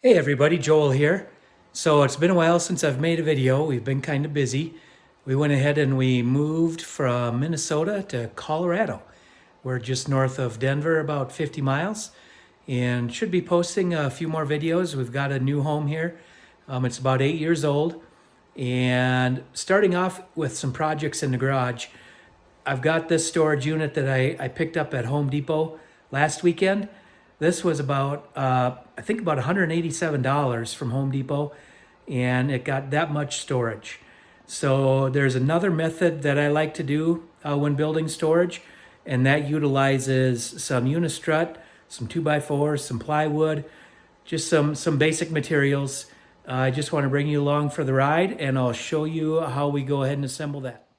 Hey everybody, Joel here. So it's been a while since I've made a video. We've been kind of busy. We went ahead and we moved from Minnesota to Colorado. We're just north of Denver, about 50 miles, and should be posting a few more videos. We've got a new home here. It's about 8 years old, and starting off with some projects in the garage. I've got this storage unit that I picked up at Home Depot last weekend. This was about, I think about $187 from Home Depot, and it got that much storage. So there's another method that I like to do when building storage, and that utilizes some unistrut, some 2x4s, some plywood, just some basic materials. I just want to bring you along for the ride, and I'll show you how we go ahead and assemble that.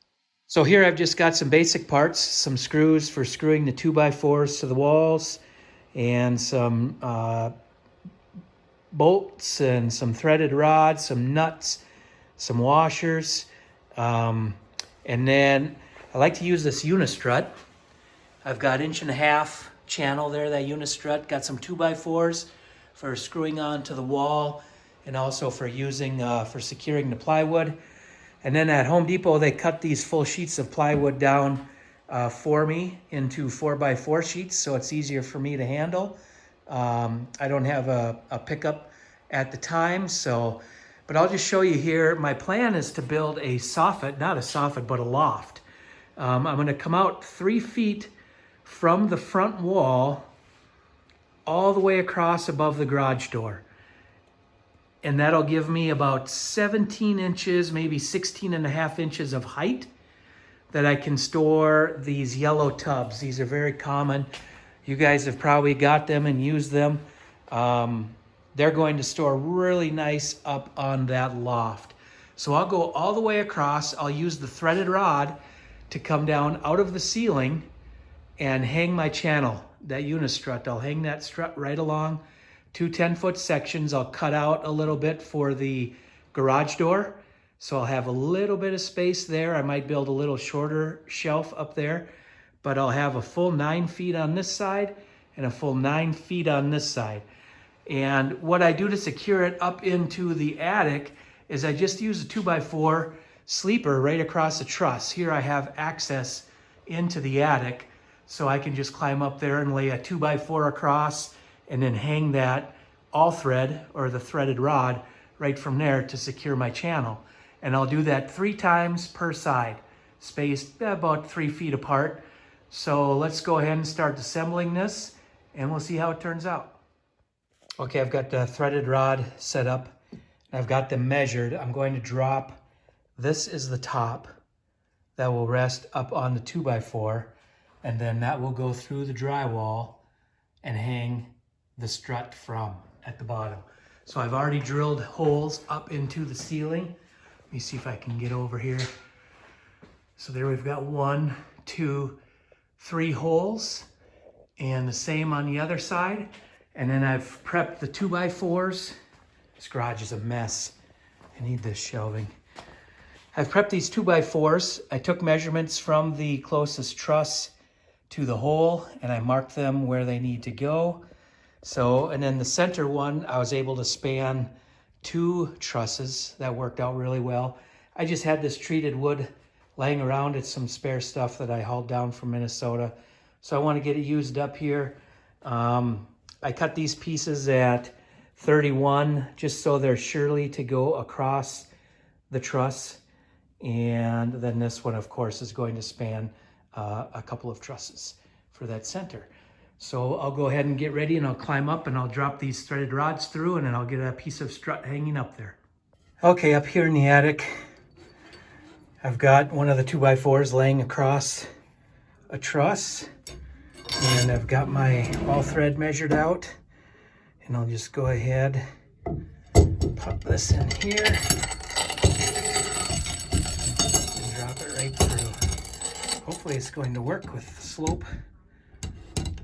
So here I've just got some basic parts, some screws for screwing the 2x4s to the walls, and some bolts and some threaded rods, some nuts, some washers. And then I like to use this unistrut. I've got 1.5 inch channel there, that unistrut. Got some 2x4s for screwing onto the wall and also for using, for securing the plywood. And then at Home Depot, they cut these full sheets of plywood down for me into 4x4 sheets, so it's easier for me to handle. I don't have a pickup at the time, but I'll just show you here. My plan is to build a soffit, not a soffit, but a loft. I'm gonna come out 3 feet from the front wall all the way across above the garage door. And that'll give me about 17 inches, maybe 16.5 inches of height that I can store these yellow tubs. These are very common. You guys have probably got them and used them. They're going to store really nice up on that loft. So I'll go all the way across. I'll use the threaded rod to come down out of the ceiling and hang my channel, that unistrut. I'll hang that strut right along 2 10-foot sections. I'll cut out a little bit for the garage door, so I'll have a little bit of space there. I might build a little shorter shelf up there, but I'll have a full 9 feet on this side and a full 9 feet on this side. And what I do to secure it up into the attic is I just use a 2x4 sleeper right across the truss. Here I have access into the attic, so I can just climb up there and lay a 2x4 across and then hang that all thread or the threaded rod right from there to secure my channel. And I'll do that 3 times per side, spaced about 3 feet apart. So let's go ahead and start assembling this, and we'll see how it turns out. Okay, I've got the threaded rod set up. I've got them measured. I'm going to drop, this is the top that will rest up on the 2x4, and then that will go through the drywall and hang the strut from at the bottom. So I've already drilled holes up into the ceiling. Let me see if I can get over here. So there we've got 1, 2, 3 holes, and the same on the other side. And then I've prepped the 2x4s. This garage is a mess. I need this shelving. I've prepped these 2x4s. I took measurements from the closest truss to the hole, and I marked them where they need to go. So, and then the center one, I was able to span 2 trusses. That worked out really well. I just had this treated wood laying around. It's some spare stuff that I hauled down from Minnesota. So I want to get it used up here. I cut these pieces at 31, just so they're surely to go across the truss. And then this one, of course, is going to span a couple of trusses for that center. So I'll go ahead and get ready, and I'll climb up and I'll drop these threaded rods through, and then I'll get a piece of strut hanging up there. Okay, up here in the attic, I've got one of the 2x4s laying across a truss, and I've got my all thread measured out, and I'll just go ahead, pop this in here, and drop it right through. Hopefully it's going to work with the slope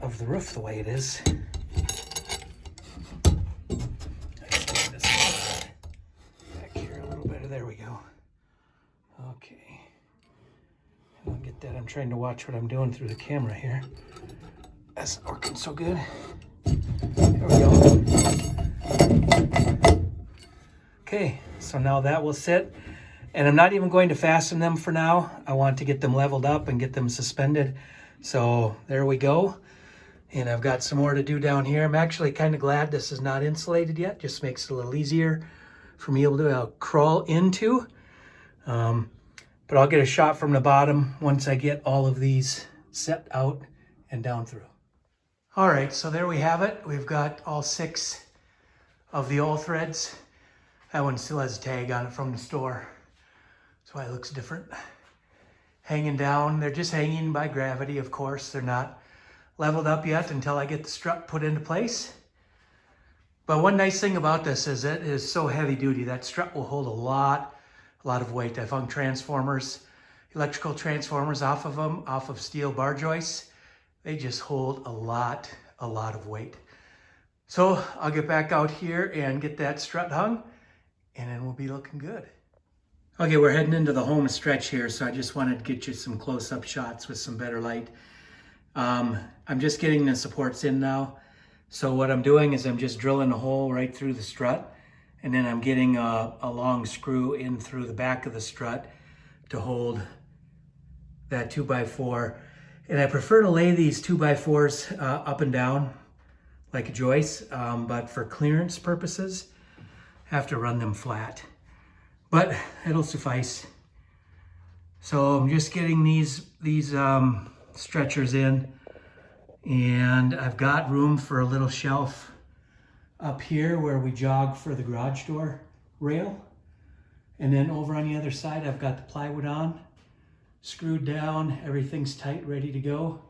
of the roof the way it is. Let's this back here a little bit. There we go. Okay. I'll get that. I'm trying to watch what I'm doing through the camera here. That's not working so good. There we go. Okay, so now that will sit. And I'm not even going to fasten them for now. I want to get them leveled up and get them suspended. So there we go. And I've got some more to do down here. I'm actually kind of glad this is not insulated yet. Just makes it a little easier for me able to crawl into. But I'll get a shot from the bottom once I get all of these set out and down through. All right, so there we have it. We've got all 6 of the old threads. That one still has a tag on it from the store. That's why it looks different. Hanging down, they're just hanging by gravity, of course. They're not leveled up yet until I get the strut put into place. But one nice thing about this is it is so heavy duty. That strut will hold a lot of weight. I've hung transformers, electrical transformers off of them, off of steel bar joists. They just hold a lot of weight. So I'll get back out here and get that strut hung, and then we'll be looking good. Okay, we're heading into the home stretch here, so I just wanted to get you some close-up shots with some better light. I'm just getting the supports in now. So what I'm doing is I'm just drilling a hole right through the strut, and then I'm getting a long screw in through the back of the strut to hold that 2x4. And I prefer to lay these 2x4s up and down like a joist, but for clearance purposes, I have to run them flat. But it'll suffice. So I'm just getting these stretchers in, and I've got room for a little shelf up here where we jog for the garage door rail. And then over on the other side, I've got the plywood on, screwed down, everything's tight, ready to go.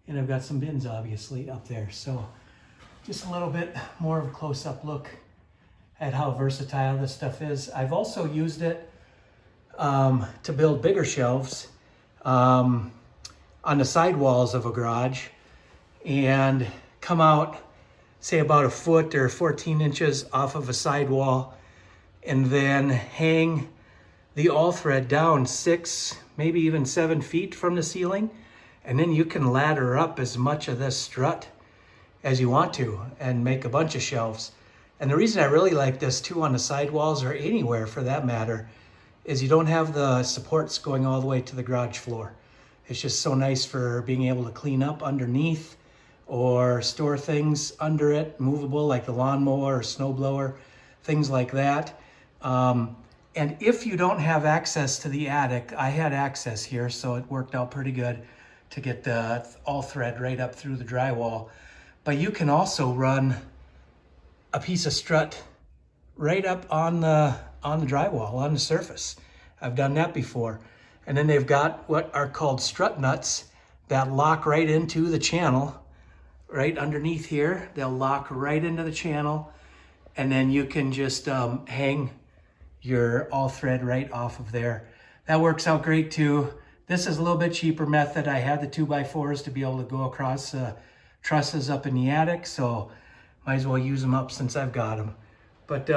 And I've got some bins obviously up there. So just a little bit more of a close-up look at how versatile this stuff is. I've also used it to build bigger shelves on the side walls of a garage and come out, say about a foot or 14 inches off of a side wall, and then hang the all thread down 6, maybe even 7 feet from the ceiling. And then you can ladder up as much of this strut as you want to and make a bunch of shelves. And the reason I really like this too on the side walls, or anywhere for that matter, is you don't have the supports going all the way to the garage floor. It's just so nice for being able to clean up underneath or store things under it, movable, like the lawnmower or snowblower, things like that. And if you don't have access to the attic, I had access here, so it worked out pretty good to get the all thread right up through the drywall. But you can also run a piece of strut right up on the drywall, on the surface. I've done that before. And then they've got what are called strut nuts that lock right into the channel, right underneath here. They'll lock right into the channel, and then you can just hang your all thread right off of there. That works out great too. This is a little bit cheaper method. I had the 2x4s to be able to go across trusses up in the attic, so might as well use them up since I've got them. But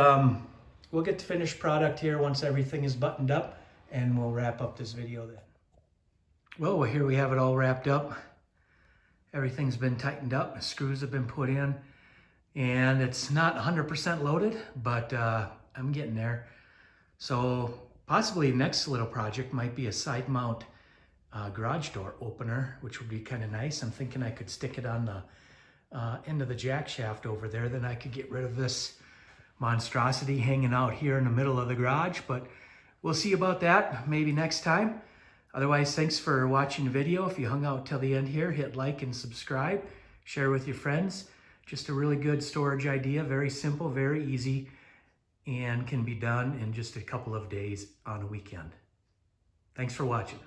we'll get the finished product here once everything is buttoned up, and we'll wrap up this video then. Well, here we have it all wrapped up. Everything's been tightened up, the screws have been put in, and it's not 100% loaded, but I'm getting there. So possibly the next little project might be a side mount garage door opener, which would be kind of nice. I'm thinking I could stick it on the end of the jack shaft over there. Then I could get rid of this monstrosity hanging out here in the middle of the garage, but we'll see about that maybe next time. Otherwise, thanks for watching the video. If you hung out till the end here, hit like and subscribe, share with your friends. Just a really good storage idea, very simple, very easy, and can be done in just a couple of days on a weekend. Thanks for watching.